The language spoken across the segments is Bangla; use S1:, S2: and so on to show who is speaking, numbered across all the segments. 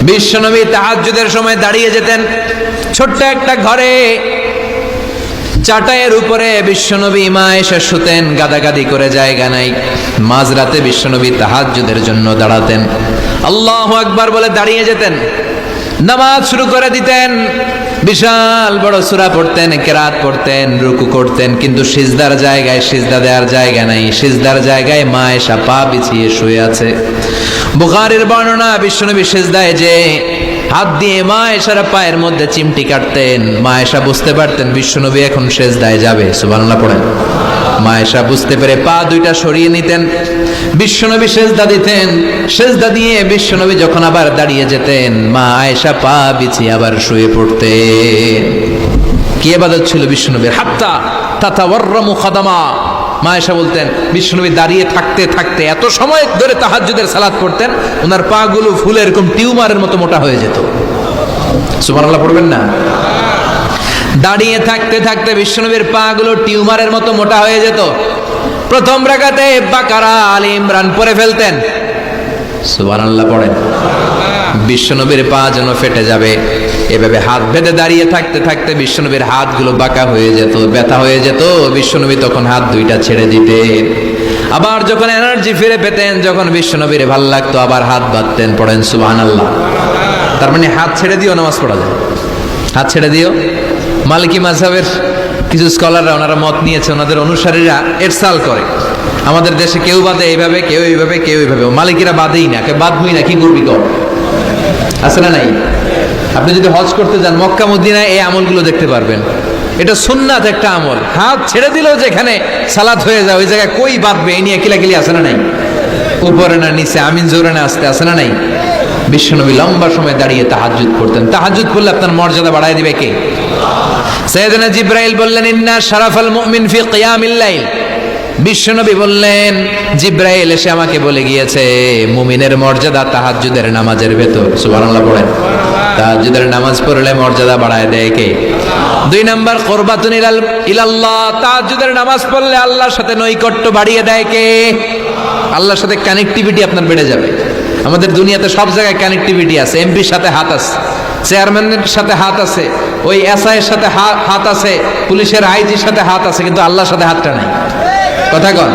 S1: বিশ্বনবী তাহাজ্জুদের সময় দাঁড়িয়ে যেতেন। ছোট্ট একটা ঘরে চাটাইয়ের উপরে বিশ্বনবী মা এসে শুতেন, গাদাগাদি করে জায়গা নাই। মাঝরাতে বিশ্বনবী তাহাজ্জুদের জন্য দাঁড়াতেন, আল্লাহু আকবার বলে দাঁড়িয়ে যেতেন, নামাজ শুরু করে দিতেন। বিশাল বড় সূরা পড়তেন, কেরাত পড়তেন, রুকু করতেন, কিন্তু সিজদার জায়গায় সিজদা দেওয়ার জায়গা নাই। সিজদার জায়গায় মা এসা পা বিছিয়ে শুয়ে আছে। বুখারীর বর্ণনা, বিশ্বনবী সিজদায় যে হাত দিয়ে মা এসার পায়ের মধ্যে চিমটি কাটতেন। মা এসা বুঝতে পারতেন বিশ্বনবী এখন সিজদায় যাবে, সুবহানাল্লাহ পড়েন। মা এসা বুঝতে পেরে পা দুইটা সরিয়ে নিতেন, বিশ্বনবী সিজদা দিতেন। সিজদা দিয়ে বিশ্বনবী যখন আবার দাঁড়িয়ে যেতেন, মা আয়েশা পা বিছিয়ে আবার শুয়ে পড়তেন। কি ইবাদত ছিল বিশ্বনবীর! হাত্তা তাতাওয়াররামু খাদামা। মা আয়েশা বলতেন বিশ্বনবী দাঁড়িয়ে থাকতে থাকতে এত সময় ধরে তাহাজ্জুদের সালাত পড়তেন, ওনার পা গুলো ফুলে এরকম টিউমারের মতো মোটা হয়ে যেত। সুবহানাল্লাহ পড়বেন না? দাঁড়িয়ে থাকতে থাকতে বিশ্বনবীর পা গুলো টিউমারের মতো মোটা হয়ে যেত। প্রথম রাকাতে বাকারা, আলে ইমরান পড়ে ফেলতেন। সুবহানাল্লাহ পড়েন। বিশ্বনবীর পা যেন ফেটে যাবে, এভাবে হাত বেঁধে দাঁড়িয়ে থাকতে থাকতে বিশ্বনবীর হাতগুলো বাঁকা হয়ে যেত, ব্যথা হয়ে যেত। বিশ্বনবী তখন হাত দুইটা ছেড়ে দিতেন। আবার যখন এনার্জি ফিরে পেতেন, যখন বিশ্বনবীর ভাল লাগতো, আবার হাত বাঁধতেন। পড়েন সুবহানাল্লাহ। তার মানে হাত ছেড়ে দিও নামাজ পড়া যায়, হাত ছেড়ে দিও। মালিকি মাযহাবের কিছু স্কলাররা ওনারা মত নিয়েছে, ওনাদের অনুসারীরা এরসাল করে, আমাদের দেশে কেউ বাদে এইভাবে, কেউ এইভাবে, কেউ এইভাবে। মালিকিরা বাদেই না, কেউ বাদবই না, কি করবি কর, আছে না নাই? আপনি যদি হজ করতে যান মক্কা মদিনায় এই আমলগুলো দেখতে পারবেন। এটা সুন্নাত একটা আমল। হাত ছেড়ে দিলেও যেখানে সালাত হয়ে যায় ওই জায়গায় কই বাঁধবে এই নিয়ে কিলাকিলি আছে না নাই? উপরে না নিচে, আমিন জোরে না আসতে, আছে না নাই? বিশ্বনবী লম্বা সময় দাঁড়িয়ে তাহাজ্জুদ করতেন। তাহাজ্জুদ করলে আপনার মর্যাদা বাড়ায় দিবে কে? সাইয়েদনা জিবরাইল বললেন, ইন্না শারাফাল মুমিন ফি কিয়ামিল লাইল। বিশ্বনবী বললেন, জিবরাইল এসে আমাকে বলে গিয়েছে মুমিনের মর্যাদা তাহাজ্জুদের নামাজের ভেতর। সুবহানাল্লাহ পড়েন। তাহাজ্জুদের নামাজ পড়লে মর্যাদা বাড়ায় দেয় কে? 2 নাম্বার কুরবাতুন ইলাল্লাহ। তাহাজ্জুদের নামাজ পড়লে আল্লাহর সাথে নৈকট্য বাড়িয়ে দেয় কে? আল্লাহর সাথে কানেক্টিভিটি আপনার বেড়ে যাবে। আমাদের দুনিয়াতে সব জায়গায় কানেক্টিভিটি আছে। এমপির সাথে হাত আছে, চেয়ারম্যানের সাথে হাত আছে, ওই এসআই এর সাথে হাত আছে, পুলিশের আইজির সাথে হাত আছে, কিন্তু আল্লাহর সাথে হাতটা নাই। কথা কন,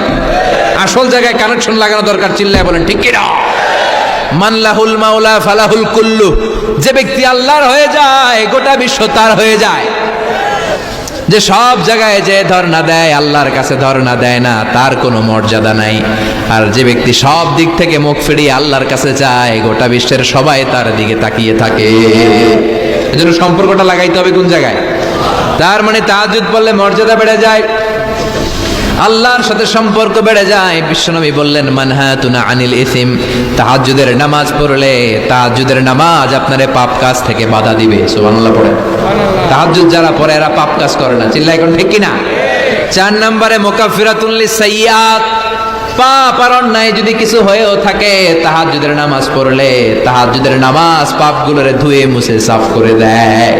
S1: আসল জায়গায় কানেকশন লাগানো দরকার। চিল্লায় বলেন ঠিক কি না? মান লাহুল মাওলা ফালাহুল কুল্লু। যে ব্যক্তি আল্লাহর হয়ে যায় গোটা বিশ্ব তার হয়ে যায়। যে সব জায়গায় যে ধর্ণা দেয় আল্লাহর কাছে ধর্ণা দেয় না, তার কোনো মর্যাদা নাই। আর যে ব্যক্তি সব দিক থেকে মুখ ফিরিয়ে আল্লাহর কাছে যায়, গোটা বিশ্বের সবাই তার দিকে তাকিয়ে থাকে। এজন্য সম্পর্কটা লাগাইতে হবে কোন জায়গায়? তার মানে তাহাজ্জুদ পড়লে মর্যাদা বেড়ে যায়, আল্লাহর সাথে সম্পর্ক বেড়ে যায়। বিশ্বনবী বললেন, মানহাতুনা আনিল ইসিম। তাহাজ্জুদের নামাজ পড়লে তাহাজ্জুদের নামাজ আপনারে পাপ কাজ থেকে বাধা দিবে। সুবহানাল্লাহ পড়েন। তাহাজ্জুদ যারা পড়ে এরা পাপ কাজ করে না। চিল্লায় এখন ঠিক কি না? 4 নম্বরে মুকাফফিরাতুল লিসাইয়্যাত। পাপ আর অন্যায় যদি কিছু হয়েও থাকে, তাহাজ্জুদের নামাজ পড়লে তাহাজ্জুদের নামাজ পাপগুলোরে ধুয়ে মুছে সাফ করে দেয়।